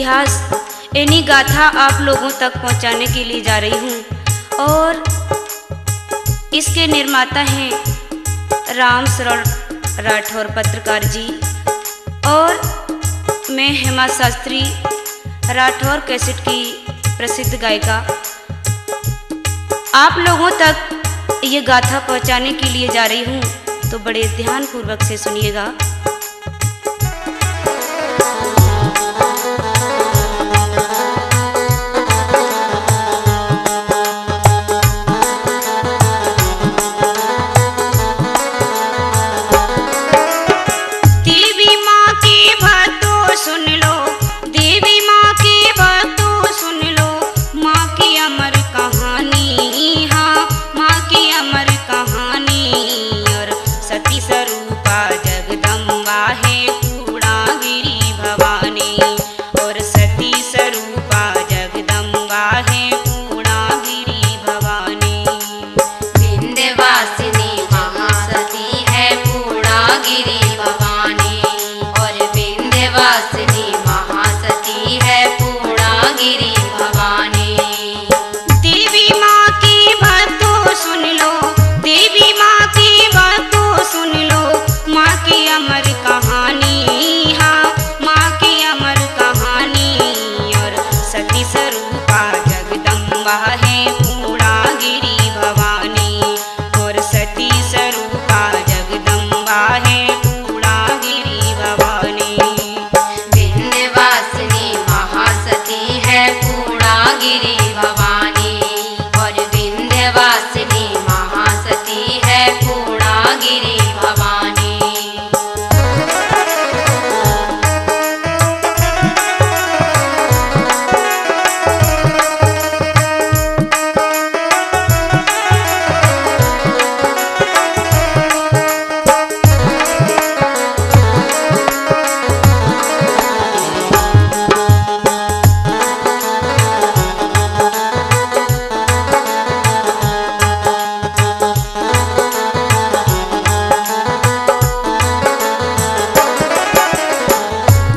इतिहास यानी गाथा आप लोगों तक पहुंचाने के लिए जा रही हूं। और इसके निर्माता हैं राम शरण राठौर पत्रकार जी, और मैं हेमा शास्त्री राठौर कैसेट की प्रसिद्ध गायिका। आप लोगों तक ये गाथा पहुंचाने के लिए जा रही हूँ, तो बड़े ध्यान पूर्वक से सुनिएगा। देवी माँ की भक्तों सुन लो, देवी माँ की भक्तों सुन लो, माँ की अमर कहानी, हाँ माँ की अमर कहानी। और सती स्वरूपा जगदम्बा है पूर्णागिरि भवानी, और सती स्वरूपा जगदम्बा है पूर्णागिरि भवानी। विंध्यवासिनी महासती है पूर्णागिरि भवानी, और विंध्यवासिनी महासती है पूर्णागिरि भवानी। देवी माँ की भक्तों सुन लो, देवी माँ की भक्तों सुन लो, माँ की अमर कहानी, हाँ माँ की अमर कहानी। और सती स्वरूपा जगदम्बा है पूर्णागिरि भवानी, और सती स्वरूपा जगदम्बा है पूर्णागिरि भवानी। विंध्यवासिनी महासती है पूर्णागिरि भवानी, और विंध्यवासिनी महासती है पूर्णागिरि भवानी।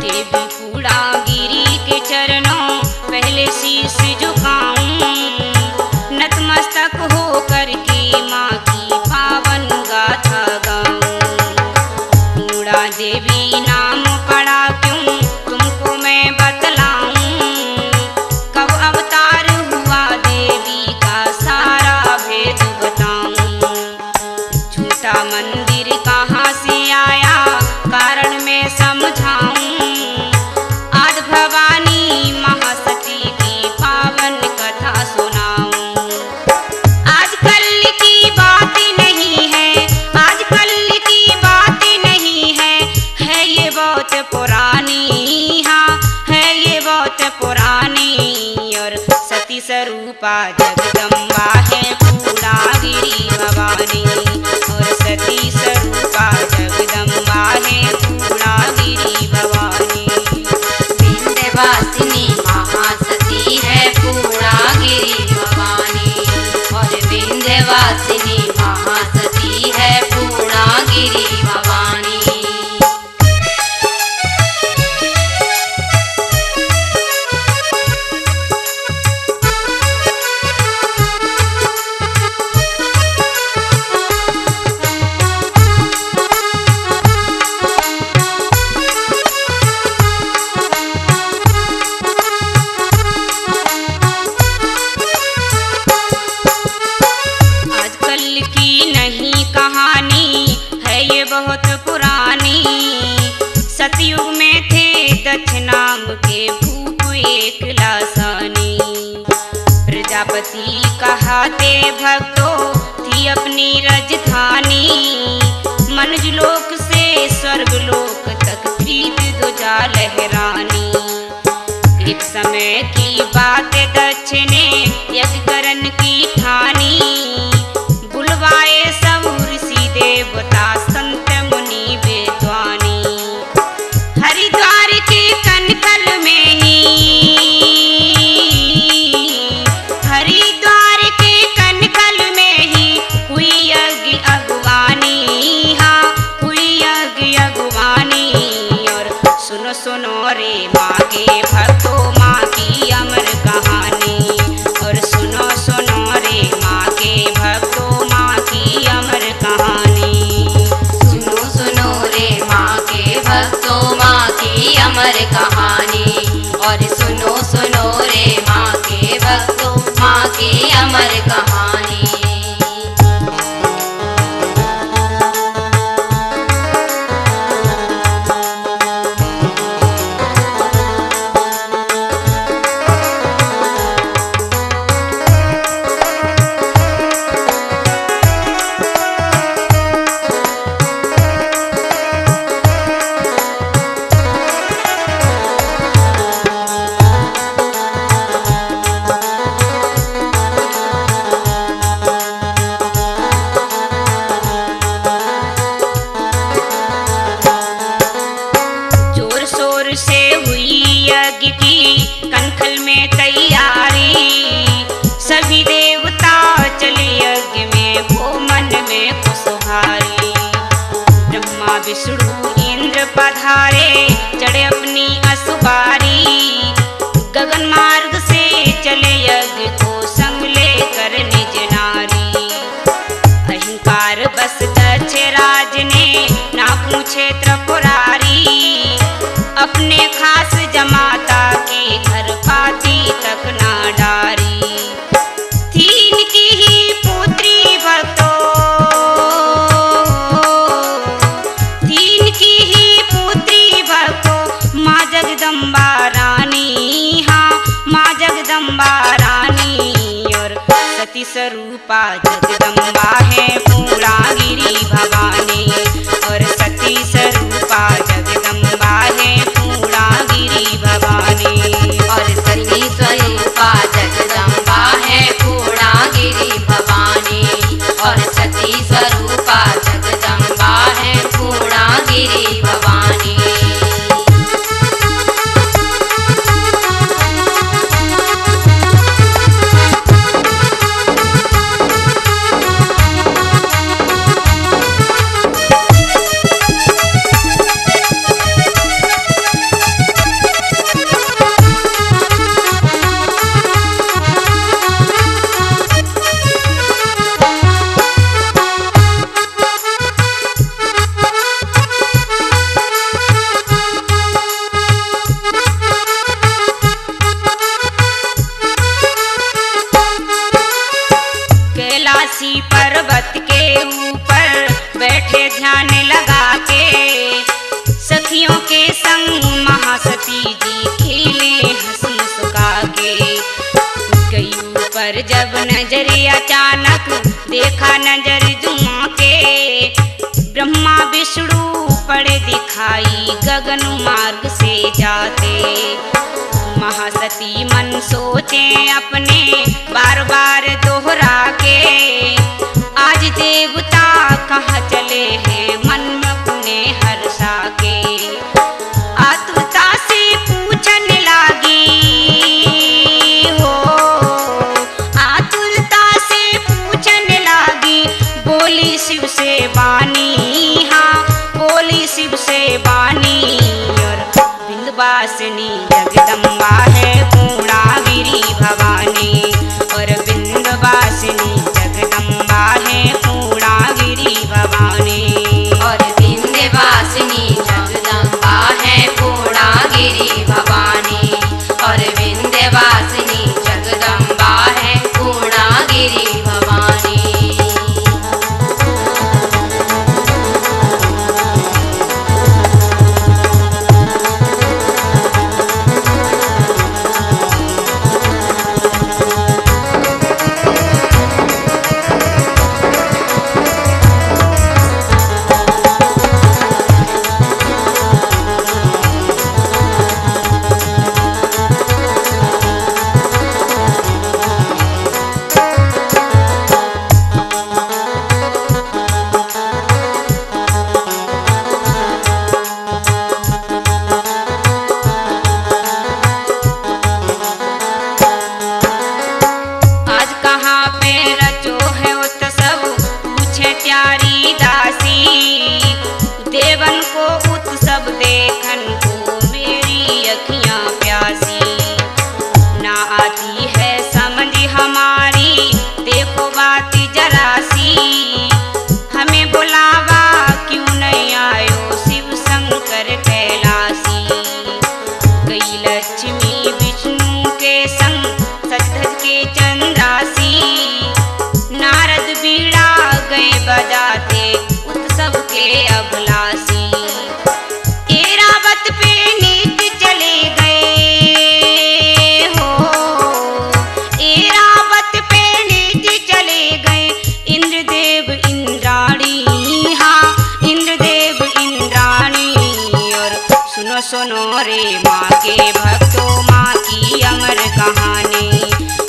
देवी पूर्णागिरि के चरणों पहले शीश झुकाऊं, नतमस्तक हो करके माँ की पावन गाथा गाऊं। पूर्णा देवी नाम पड़ा क्यों तुमको मैं बतलाऊं, कब अवतार हुआ देवी का सारा भेद बताऊं। झूठा मंदिर कहाँ से आया कारण मैं समझाऊं, आद भवानी महासती की पावन कथा सुनाऊं। आजकल की बात नहीं है, आजकल की बात नहीं है ये बहुत पुरानी, हाँ है ये बहुत पुरानी। और सती स्वरूपा जगदम्बा है पूर्णागिरि भवानी, और सती स्वरूपा जगदम्बा है पूर्णागिरि भवानी। विंध्यवासिनी महासती है पूर्णागिरि भवानी, और विंध्यवासिनी महासती है पूर्णागिरि भवानी। आजकल की नहीं कहानी है ये बहुत पुरानी। सतयुग में थे दक्ष नाम के भूप एक लासानी, प्रजापति कहाते भक्तों थी अपनी राजधानी। मनुजलोक से स्वर्गलोक तक प्रीत ध्वजा लहरानी। एक समय की बात दक्ष ने यज्ञ करन की ठानी, बुलवाए सब ऋषि देवता संत मुनि विद्वानी। हरिद्वार के कनकल में ही, हरिद्वार के कनकल में ही हुई यज्ञ अगवानी, हाँ हुई यज्ञ अगवानी। और सुनो सुनो रे माँ के भक्तों वो मन में खुश भारी। ब्रह्मा विष्णु इंद्र पधारे चढ़े अपनी असुबारी, गगन मार्ग से चले यज्ञ को संग लेकर निज नारी। अहंकार बस दक्ष राज ने ना पूछे त्रिपुरारी, अपने खास जमाता के घर पाती तक ना डारी। थी इनकी ही पुत्री भक्तों, थी इनकी ही पुत्री भक्तों माँ जगदम्बा रानी। हाँ, माँ जगदम्बा रानी और सती स्वरूपा जगदम्बा है पूर्णागिरि भवानी। और सती स्वरूपा जगदम्बा है पूर्णागिरि भवानी। और सती स्वरूपा जगदम्बा है पूर्णागिरि भवानी। और सती स्वरूपा जगदम्बा है पूर्णागिरि भवानी। कैलाशी पर्वत के ऊपर बैठे ध्यान लगा के, सखियों के संग महासती जी खेले हंस मुस्का के। गई ऊपर जब नजर अचानक देखा नजर जुमा के, ब्रह्मा विष्णु पड़े दिखाई गगन मार्ग से जाते। महासती मन सोचे अपने बार बार दोहरा के, आज देवता कहाँ चले हैं मन में अपने हर्षा के। आतुरता से पूछने लगी हो, आतुरता से पूछने लगी, बोली शिव से वाणी। हाँ, बोली शिव से वाणी। और विंध्यवासिनी जगदम्बा है पूर्णागिरि भवानी। और विंध्यवासिनी जगदम्बा है पूर्णागिरि भवानी। और विंध्यवासिनी जगदम्बा है पूर्णागिरि भवानी। और विंध्यवासिनी जगदम्बा है पूर्णागिरि भवानी। सुनो रे माँ के भक्तों माँ की अमर कहानी।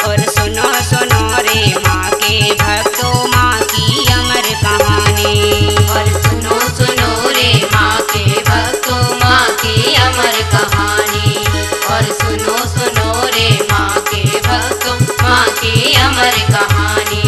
और सुनो सुनो रे माँ के भक्तों माँ की अमर कहानी। और सुनो सुनो रे माँ के भक्तों माँ की अमर कहानी। और सुनो सुनो रे माँ के भक्तों माँ की अमर कहानी।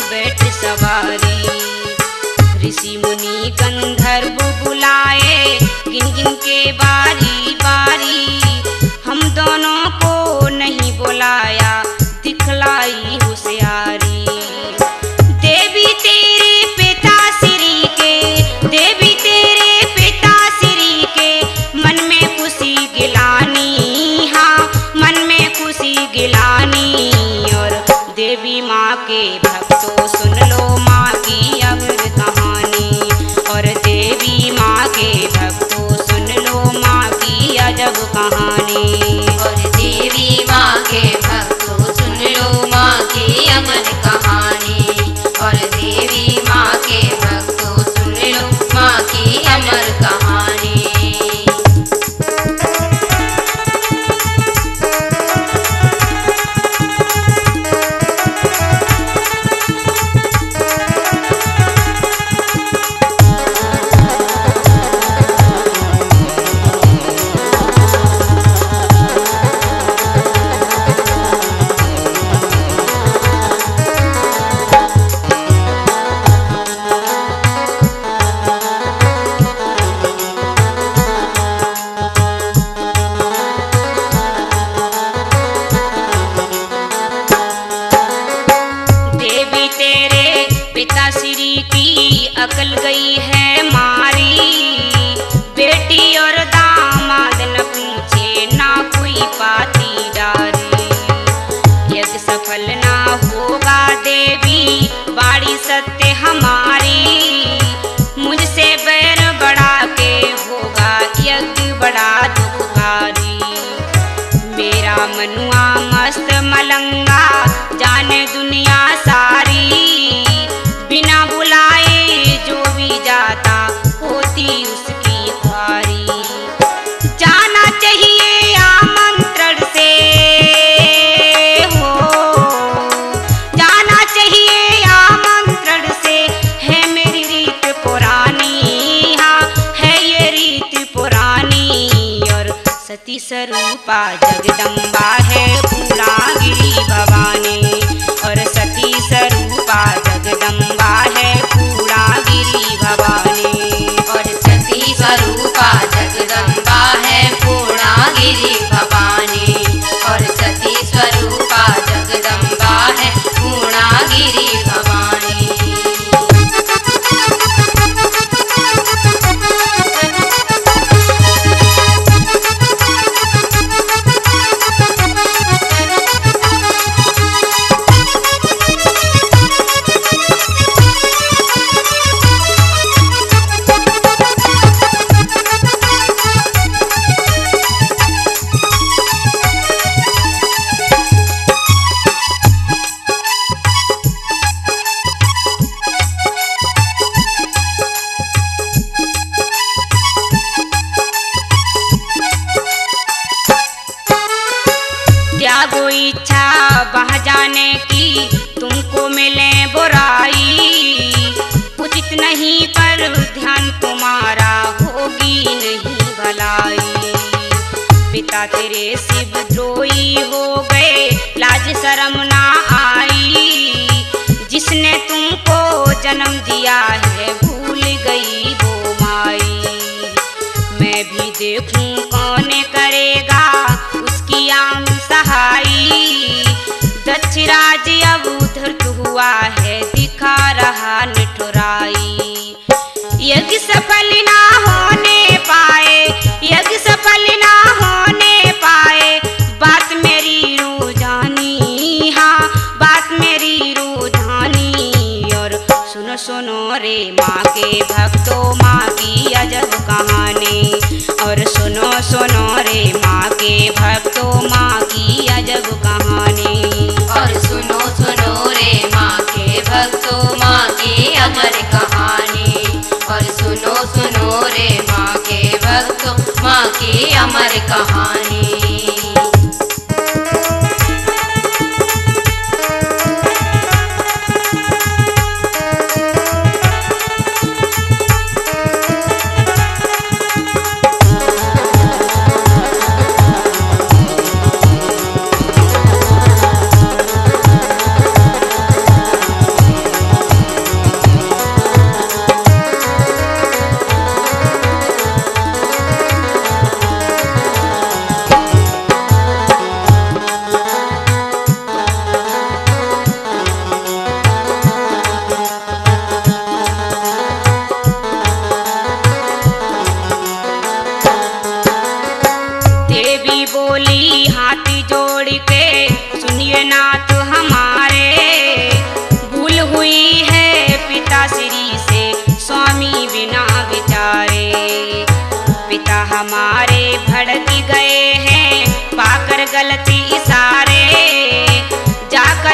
बैठ सवारी। ऋषि मुनि गंधर्व बुलाए गिन गिन के बारी बारी, हम दोनों को नहीं बुलाया दिखलाई होशियारी। देवी तेरे पिता श्री के, देवी तेरे पिता श्री के मन में खुशी गिलानी, हाँ मन में खुशी गिलानी। और देवी माँ के भक्तों सुन लो माँ की अमर कहानी, और देवी माँ के भक्तों सुन लो माँ की अजब कहानी। और देवी माँ के भक्तों सुन लो माँ की अमर कहानी, और देवी माँ के भक्तों सुन लो माँ की अमर कहानी। देवी तेरे पिता श्री की अकल गई है मारी, बेटी और दामाद न पूछे ना कोई पाटीदारी। यज्ञ सफल ना होगा देवी बाड़ी सत्य हमारी, मुझसे बैर बढ़ा के होगा यज्ञ बड़ा दुखकारी। मेरा मनुआ मस्त मलंगा जाने दुनिया सारी, बिना बुलाए जो भी जाता होती उसकी ख्वारी। जाना चाहिए आमंत्रण से हो, जाना चाहिए आमंत्रण से, है मेरी रीत पुरानी, हाँ है ये रीत पुरानी। और सती स्वरूपा जगदम्बा है पूर्णागिरि भवानी, और सती स्वरूपा जगदम्बा है पूर्णागिरि भवानी। और सती स्वरूपा जगदम्बा है पूर्णागिरि भवानी, और सती स्वरूपा जगदम्बा है पूर्णागिरि भवानी। त्यागो इच्छा वहाँ जाने की तुमको मिले बुराई, उचित नहीं पर ध्यान तुम्हारा होगी नहीं भलाई। पिता तेरे शिवद्रोही हो गए लाज शर्म ना आई, जिसने तुमको जन्म दिया है भूल गई वो माई। मैं भी देखूं कौन करेगा उसकी आम सहाई, दक्ष राज्य अब उधर हुआ है दिखा रहा निठुराई। यज्ञ सफल ना होने पाए, यज्ञ सफल ना होने पाए, बात मेरी रूझानी, हाँ बात मेरी रूझानी। और सुनो सुनो रे माँ के भक्तों माँ की अजब कहानी, और सुनो सुनो रे माँ के भक्तों माँ की अजब कहानी। और सुनो सुनो रे माँ के भक्तों माँ की अमर कहानी, और सुनो सुनो रे माँ के भक्तों माँ की अमर कहानी।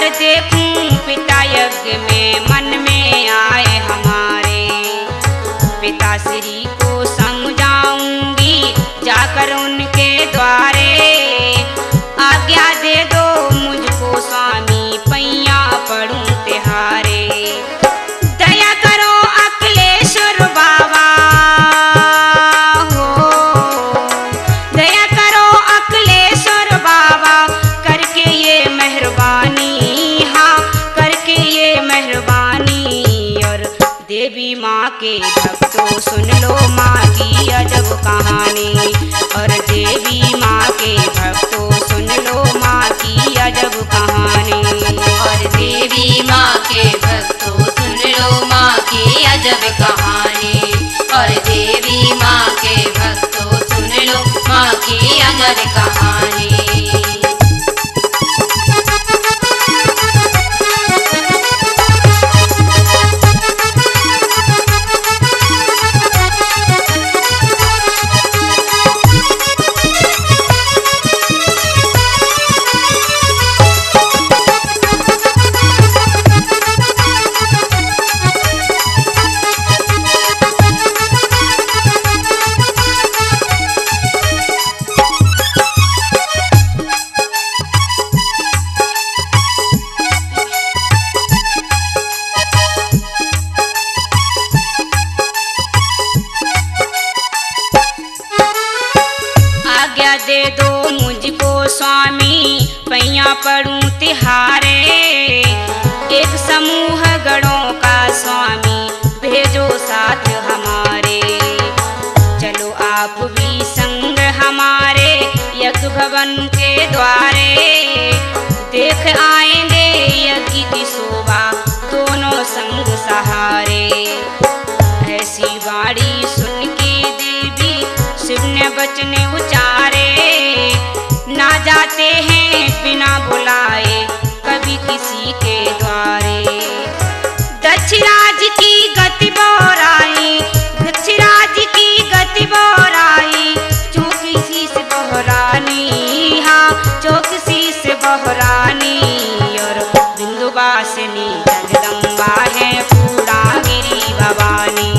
और देखूं पिता यज्ञ में मन में आए हमारे, पिताश्री को समझाऊंगी जाकर उनके द्वारे। आज्ञा दे दो मुझको स्वामी पैया पढ़ूं तिहारे। दया करो अखिलेश्वर बाबा हो, दया करो अखिलेश्वर बाबा करके ये मेहरबानी, हाँ करके ये मेहरबानी। और देवी माँ के भक्तों सुन लो माँ की अजब कहानी, और देवी माँ के भक्तों सुन लो माँ की अजब कहानी। और देवी माँ के भक्तों सुन लो माँ की अजब कहानी, और देवी माँ के भक्तों सुन लो माँ की अजब कहानी। आज्ञा दे दो मुझको स्वामी पैया पढ़ूं तिहारे। एक समूह गणों का स्वामी भेजो साथ हमारे, चलो आप भी संग हमारे यज्ञ भवन के द्वारे। देख आएंगे यज्ञ की शोभा दोनों संग सहारे। ऐसी वाणी सुन के देवी शिव ने वचन उचारे, ना जाते हैं बिना बुलाए कभी किसी के द्वारे। दक्षराज की गति बोराई, दक्षराज की गति बोराई, चौकसी से बहरानी, हाँ चौकसी से बहरानी। और बिंदुवासिनी जगदम्बा है पूर्णागिरी भवानी,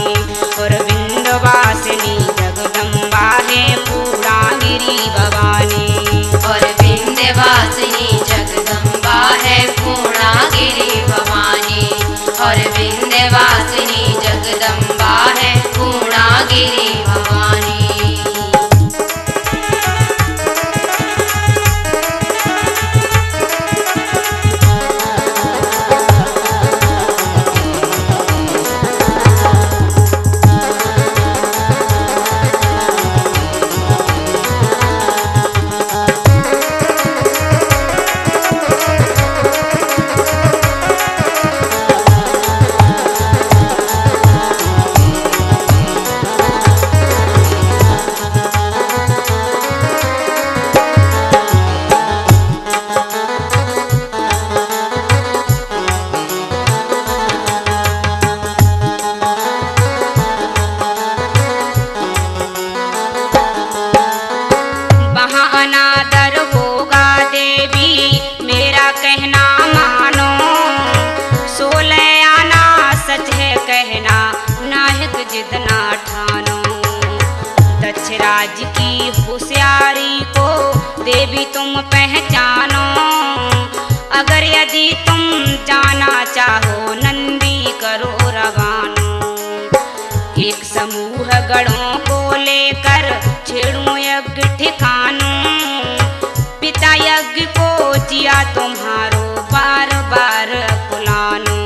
और बिंदुवासिनी जगदम्बा है पूर्णागिरी भवानी। और विंध्यवासिनी जगदम्बा है पूर्णागिरी भवानी, और विंध्यवासिनी जगदम्बा है पूर्णागिरी भवानी। अनादर होगा देवी मेरा कहना मानो, 16 आना सच है कहना नायक जितना ठानो। दक्षराज की होशियारी को देवी तुम पहचानो, अगर यदि तुम जाना चाहो नंदी करो रवानो। एक समूह गणों को लेकर छेड़ूं यज्ञ ठिकानो, पिता यज्ञ को जिया तुम्हारो बार बार पुलानो।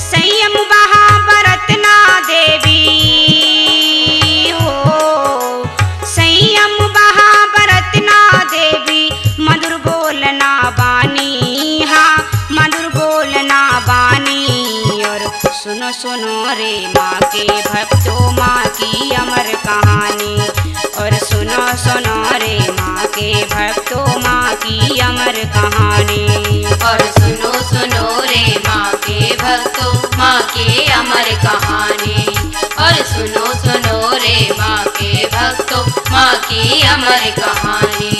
संयम वहाँ बरतना देवी हो, संयम वहाँ बरतना देवी, मधुर बोलना बानी, हाँ मधुर बोलना बानी। और सुनो सुनो रे माँ के भक्तों माँ की अमर कहानी, और सुनो सुनो रे माँ के भक्तों माँ की अमर कहानी। और सुनो सुनो रे माँ के भक्तों माँ की अमर कहानी, और सुनो सुनो रे माँ के भक्तों माँ की अमर कहानी।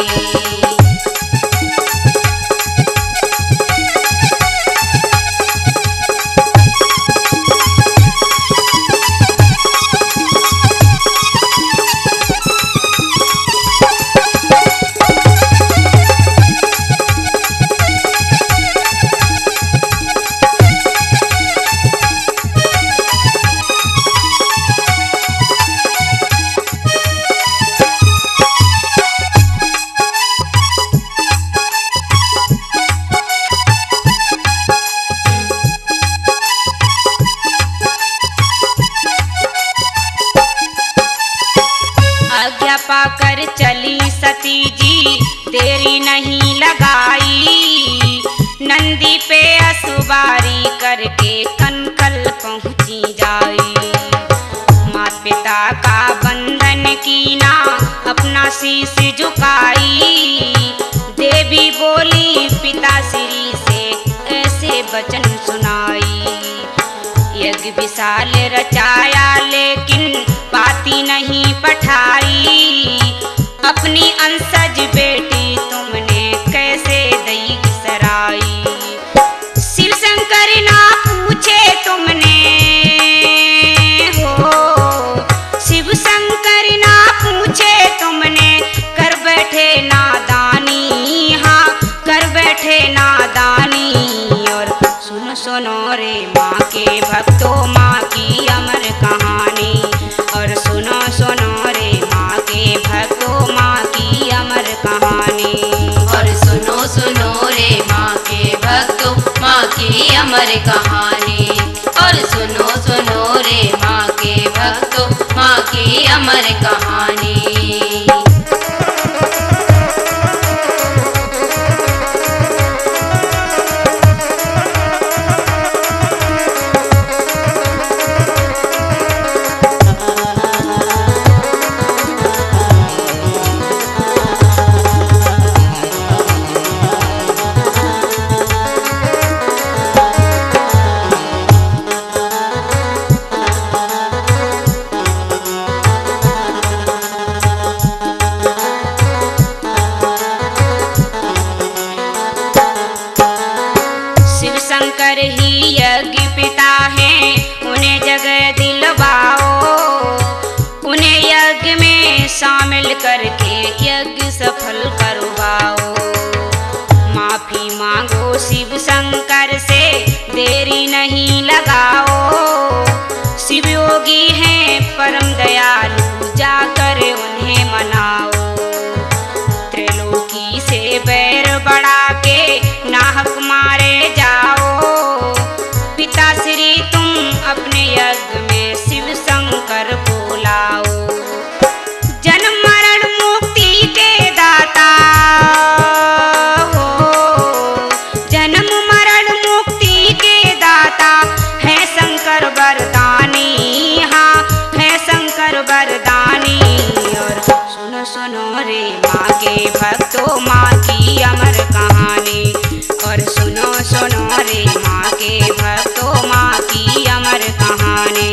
बारी करके कनकल पहुँची जाई। माता पिता का बंधन कीना अपना शीश झुकाई। देवी बोली पिता श्री से ऐसे वचन सुनाई। यज्ञ विशाल रचाया लेकिन पाती नहीं पठाई। अपनी अंसज बेटी तुमने कैसे दई सराई। शिव शंकर ना पूछे तुमने हो, शिव शंकर ना पूछे तुमने कर बैठे नादानी। हाँ कर बैठे नादानी। और सुनो सुनो रे माँ के भक्तों माँ की अमर कहानी। और सुनो सुनो रे माँ के भक्तों माँ की अमर कहानी। और सुनो सुनो रे माँ के भक्तों माँ की अमर कहानी। और सुनो सुनो रे माँ के भक्तों माँ की अमर कहानी। शिव शंकर ही यज्ञ पिता हैं, उन्हें जगह दिलवाओ। उन्हें यज्ञ में शामिल करके यज्ञ सफल करवाओ। माफी मांगो शिव शंकर से देरी नहीं लगाओ। शिव योगी हैं परम दयालु जाकर उन्हें मनाओ। त्रिलोकी से बैर बढ़ा के नाहक मारे जाओ। पिता श्री तुम अपने यज्ञ में शिव शंकर को लाओ। जन्म मरण मुक्ति के दाता हो, जन्म मरण मुक्ति के दाता है शंकर वरदानी। हाँ है शंकर वरदानी। और सुनो सुनो रे माँ के भक्तों माँ की अमर कहानी। और सुनो सुनो रे माँ के भक्तों माँ की अमर कहानी।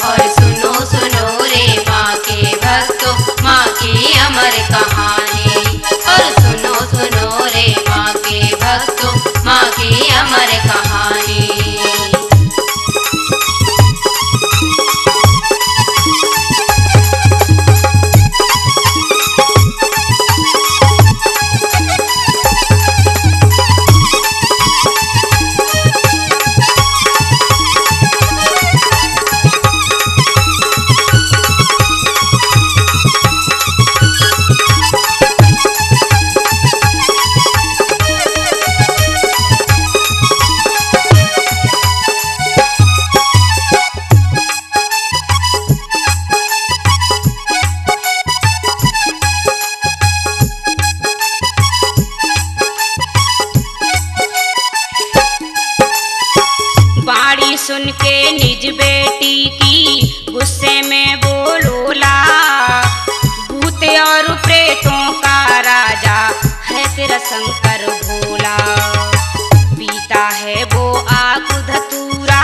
और सुनो सुनो रे माँ के भक्तों माँ की अमर कहानी। और सुनो सुनो रे माँ के भक्तों माँ की अमर कहानी। बाड़ी सुन के निज बेटी की गुस्से में बोलोला। भूत और प्रेतों का राजा है तेरा शंकर भोला। पीता है वो आग धतूरा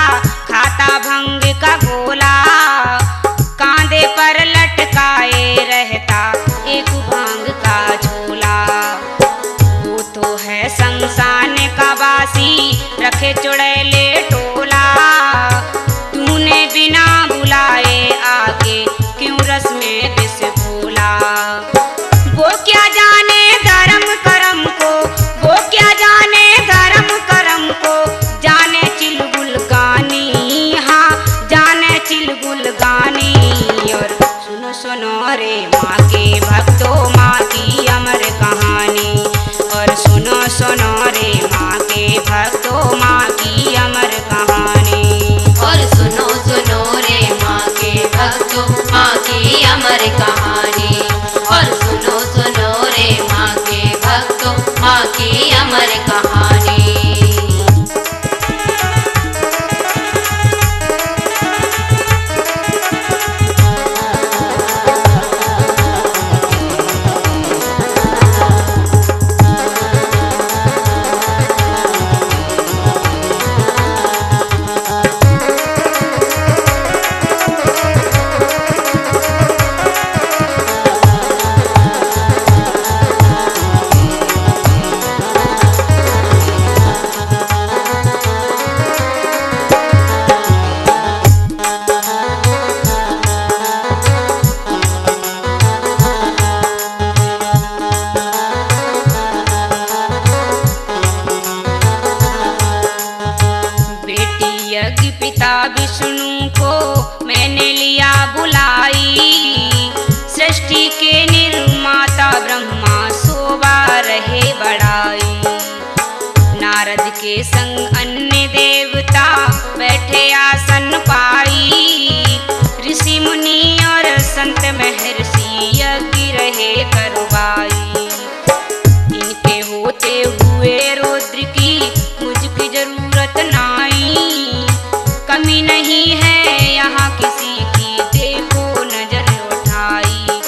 खाता भंग का गोला। कांधे पर लटकाए रहता एक भांग का झोला। वो तो है शमशान का वासी रखे चुड़ैले टोला। तूने बिना बुलाए आके क्यों रस में विष घोला। वो क्या जाने धर्म करम को, वो क्या जाने धर्म करम को। जाने चिलबुल गानी। हाँ जाने चिलबुल गानी। और सुनो सुनो रे माँ के भक्तों माँ की अमर कहानी। और सुनो सुनो रे माँ के भक्तों माँ की अमर कहानी। और सुनो सुनो रे माँ के भक्तों माँ की अमर कहानी। और सुनो सुनो रे माँ के भक्तों माँ की अमर कहानी। यज्ञ पिता विष्णु को मैंने लिया बुलाई, सृष्टि के निर्माता ब्रह्मा शोभा रहे बड़ाई। नारद के संग अन्य देवता बैठे आसन पाई, ऋषि मुनि और संत महर्षि यज्ञ रहे करवाई। इनके होते हुए रुद्र की मुझकी जरूरत नाई, कमी नहीं है यहाँ किसी की, देखो नजर उठाई।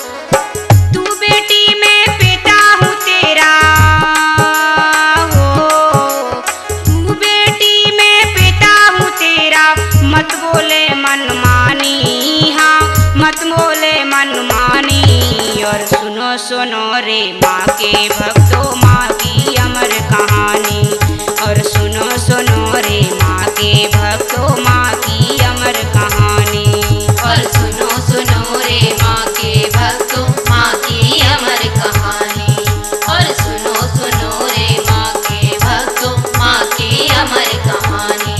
तू बेटी मैं पिता हूँ तेरा, हो तू बेटी मैं पिता हूँ तेरा, मत बोले मनमानी, हाँ मत बोले मनमानी। और सुनो सुनो रे माँ के भक्तों, माँ की अमर कहानी। और सुनो सुनो रे माँ के भक्तों, माँ की अमर कहानी। और सुनो सुनो रे माँ के भक्तों, माँ की अमर कहानी। और सुनो सुनो रे माँ के भक्तों, माँ की अमर कहानी।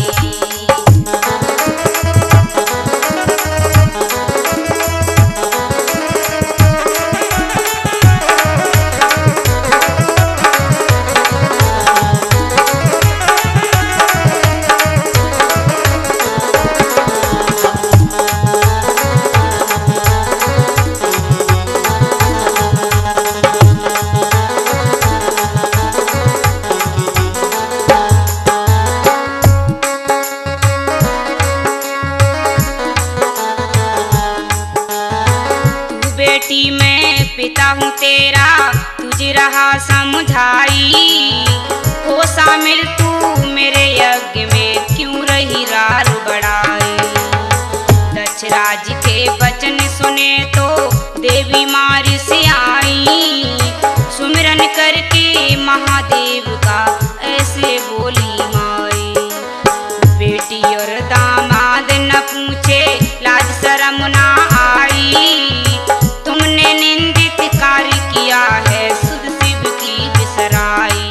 बेटी मैं पिता हूँ तेरा, तुझे रहा समझाई। हो शामिल तू मेरे यज्ञ में, क्यों रही रार बढ़ाई। दक्ष राज के वचन सुने तो देवी मारी से आई, सुमिरन करके महादेव का ऐसे बोली माई। बेटी और दामाद न पूछे, लाज शर्म ना आई, तुमने निंदित कार्य किया है, सुध शिव की बिसराई।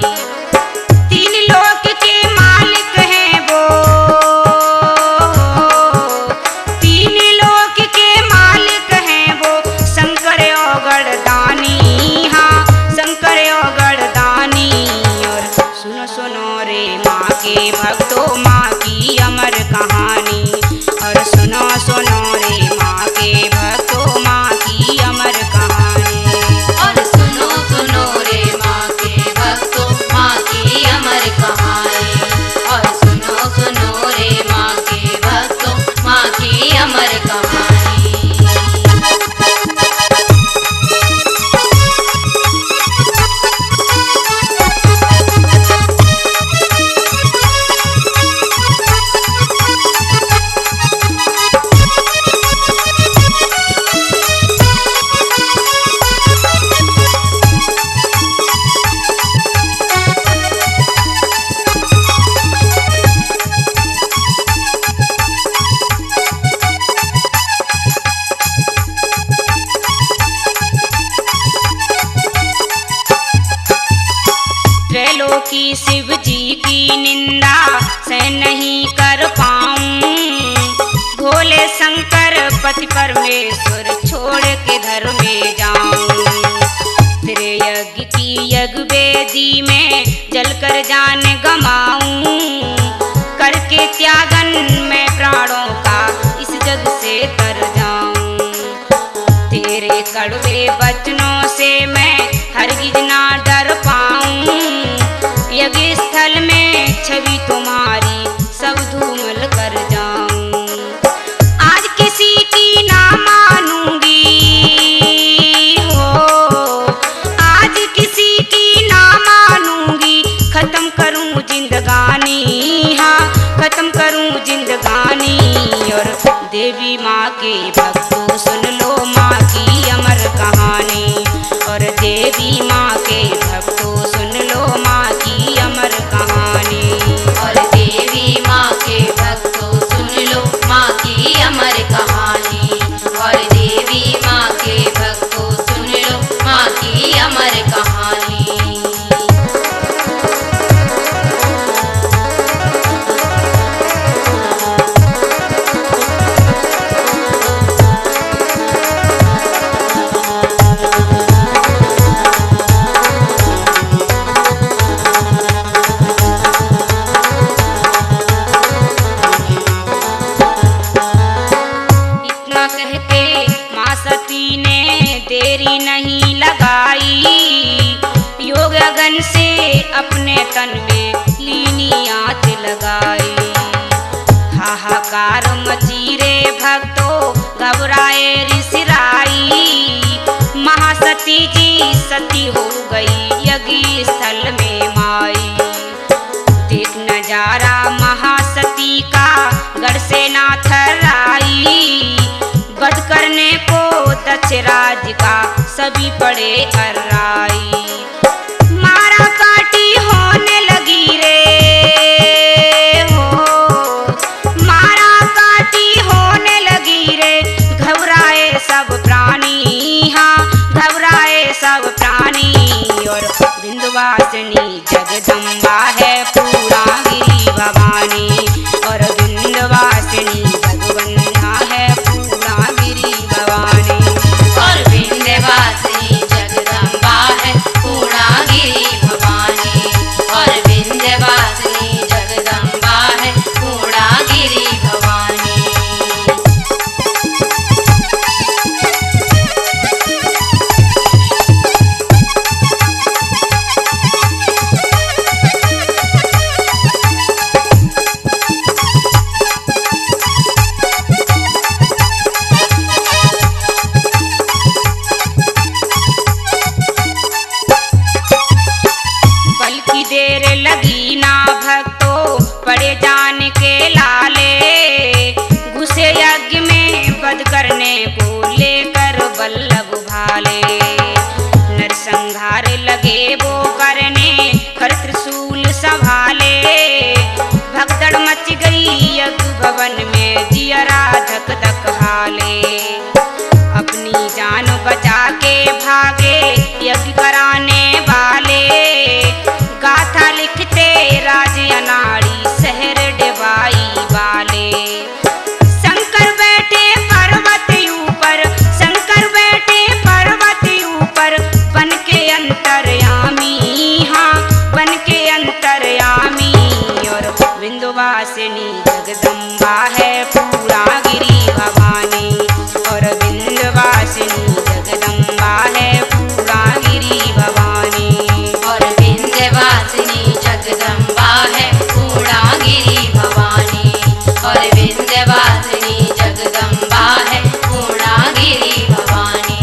तीन लोक के मालिक हैं वो, तीन लोक के मालिक हैं वो, शंकर और दानी, हाँ शंकर और दानी। और सुनो सुनो रे माँ के भक्तों, माँ की अमर कहानी। और सुनो सुनो रे माँ के भक्तों, माँ की अमर कहानी। और सुनो सुनो रे माँ के भक्तों, माँ की अमर कहानी। और सुनो सुनो रे माँ के भक्तों, माँ की अमर कहानी। त्रैलोकी शिव जी की निंदा सहन नहीं कर पाऊं, भोले शंकर पति परमेश्वर छोड़ के धर में जाऊं। तेरे यज्ञ की यज्ञ वेदी में जलकर जान गमाऊं, करके त्यागन मैं प्राणों का इस जग से तर जाऊं। तेरे कड़वे वचनों से मैं हरगिज ना डर पाऊं, यज्ञ स्थल में छवि तुम्हारी सब धूमल कर जाऊं। आज किसी की ना मानूंगी, हो आज किसी की ना मानूंगी, खत्म करूं जिंदगानी, हाँ खत्म करूं जिंदगानी। और देवी माँ के भक्तों सुन लो माँ की अमर कहानी। और देवी माँ के भक्तों सुन लो माँ की अमर कहानी। और देवी माँ के भक्तों सुन लो माँ की अमर कहानी। और देवी माँ के भक्तों सुन लो माँ की अमर कहानी। हाहाकार मची रे भक्तों घबराए ऋषिराई। महासती जी सती हो गई यज्ञ स्थल में माई। देख नजारा महासती का गढ़ से ना थर्राई। वध करने को दक्षराज का सभी पड़े अर्राई। मारा काटी होने लगी रे हो, मारा काटी होने लगी रे। घबराए सब प्राणी, हाँ घबराए सब प्राणी। और विंध्यवासिनी जगदम्बा है पूर्णागिरि भवानी। और विंध्यवासिनी जगवंदना है पूर्णागिरि भवानी। और विंध्यवासिनी जगदम्बा है पूर्णागिरि भवानी। और विंध्यवासिनी जगदम्बा है पूर्णागिरि भवानी। बल्कि देर लगी ना भक्तों पड़े जान के लाले। घुसे यज्ञ में वध करने को लेकर बल्लभ भाले। नरसंहार लगे वो करने खर त्रिशूल संभाले। भगदड़ मच गई यज्ञ भवन में जियरा धक धक हाले। अपनी जान बचा के भागे यज्ञ कराने वाले। गाथा लिखते राज अनाड़ी शहर डिबाई वाले। शंकर बैठे पर्वत ऊपर, शंकर बैठे पर्वत ऊपर। बन के अंतर्यामी, हाँ बन के अंतर्यामी। और विंध्यवासिनी जगदम्बा है पूर्णागिरि भवानी। और विंध्यवासिनी जगदम्बा है पूर्णागिरि भवानी। और विंध्यवासिनी जगदम्बा है पूर्णागिरि भवानी। और विंध्यवासिनी जगदम्बा है पूर्णागिरि भवानी।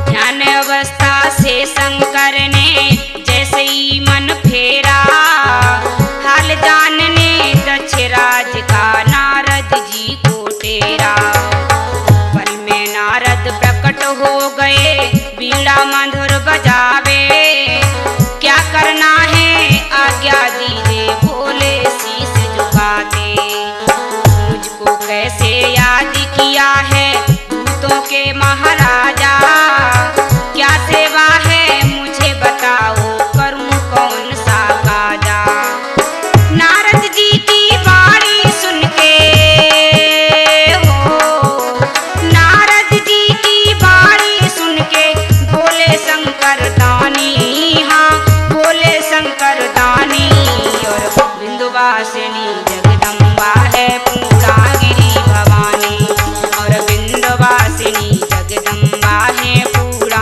ध्यान अवस्था से शंकर ने जैसे ही मन फेरा। हाल जानने दक्षराज का नारद जी को टेरा। पल में नारद प्रकट हो गए बीड़ा मधुर बजावे। क्या करना है आज्ञा दीजिए बोले शीश झुकाते। मुझको कैसे याद किया है दूतों के महाराजा। क्या सेवा है मुझे बताओ करूं कौन सा काजा। नारद जी की वाणी सुन के हो, नारद जी की वाणी सुन के बोले शंकर दानी, हाँ बोले शंकर दानी। और विंध्यवासिनी जगदम्बा है पूर्णागिरि भवानी। और विंध्यवासिनी जगदम्बा है पूर्णागिरि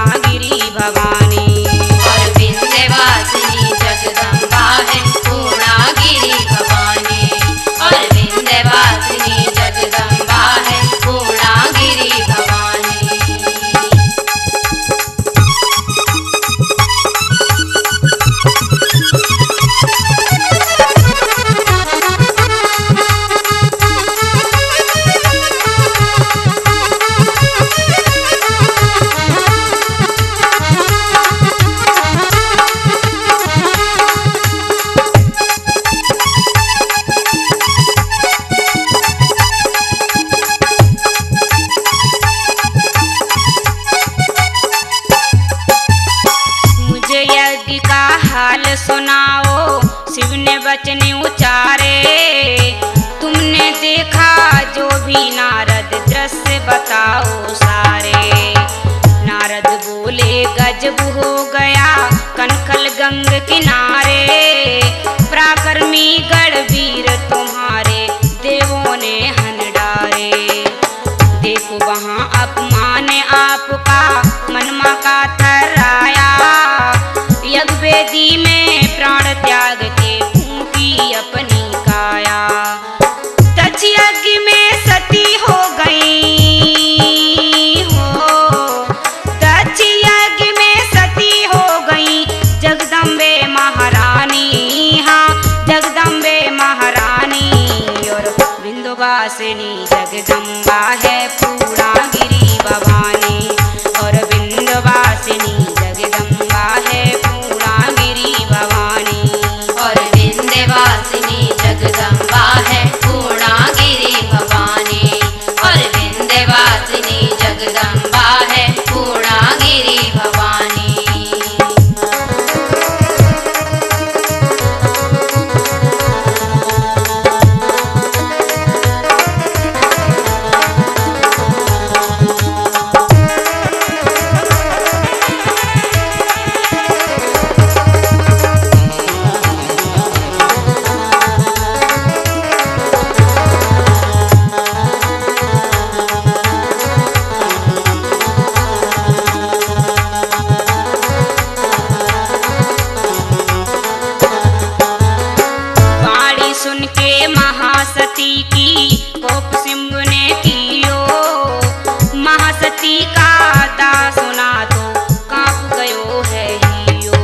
किनारे, पराक्रमी गढ़वीर तुम्हारे देवों ने हन डारे। देखो वहाँ अपमान आपका मनमा का थर्राया, यज्ञ वेदी में प्राण त्याग के फूंकी अपनी काया। दक्ष यज्ञ में सती हो गई हो, दक्ष यज्ञ में सती हो गई जगदम्बे महारानी, हाँ जगदम्बे महारानी। और विंध्यवासिनी जगदम्बा है पूर्णागिरि भवानी, और विंध्यवासिनी जगदम्बा है पूर्णागिरि भवानी। और विंध्यवासिनी जगदम्बा है पूर्णागिरि भवानी, और विंध्यवासिनी जगदम्बा है पूर्णागिरि भवानी। सुन के महासती की कोप सिंह ने कियो, महासती का दास सुना तो कांप गयो है हियो।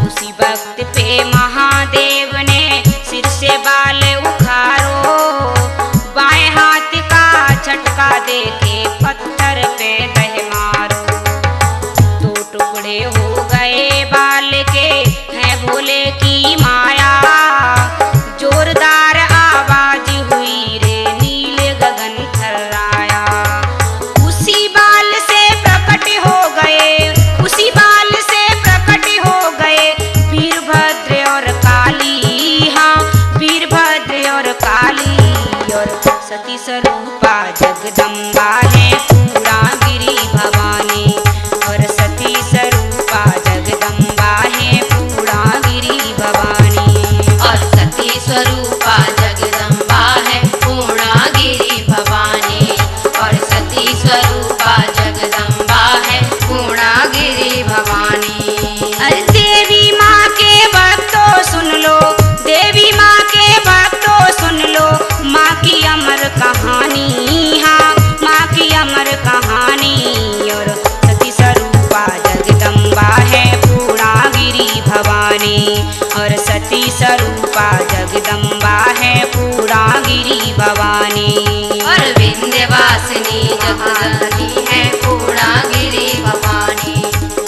उसी वक्त पे महादेव ने सिर से बाल उखारो, बाएं हाथ का झटका दे के पत्थर पे दह मारो। दो टुकड़े हो गए बाल के, हैं भोले की माया। जोरदार आवाज हुई रे नीले गगन थर्राया। उसी बाल से प्रकट हो गए, उसी बाल से प्रकट हो गए वीरभद्र और काली, हाँ वीरभद्र और काली। और सती स्वरूपा जगदम्बा है पूर्णागिरि भवानी, और सती स्वरूपा जगदम्बा है पूर्णागिरि भवानी। और सती स्वरूपा जगदम्बा है पूर्णागिरि भवानी, और सती स्वरूपा जगदम्बा है पूर्णागिरि भवानी। अरे देवी माँ के भक्तों सुन लो, देवी माँ के भक्तों सुन लो माँ की अमर कहानी, हाँ माँ की अमर कहानी। और सती स्वरूपा जगदम्बा है पूर्णागिरि भवानी, और सती स्वरूपा जगदम्बा है पूर्णागिरि भवानी। और विंध्यवासिनी जगदम्बा है पूर्णागिरि भवानी,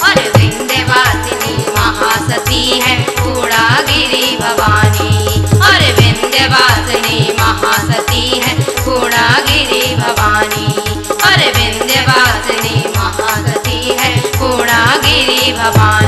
और विंध्यवासिनी महासती है पूर्णागिरि भवानी, और विंध्यवासिनी महासती है पूर्णागिरि भवानी, और विंध्यवासिनी महासती है पूर्णागिरि भवानी।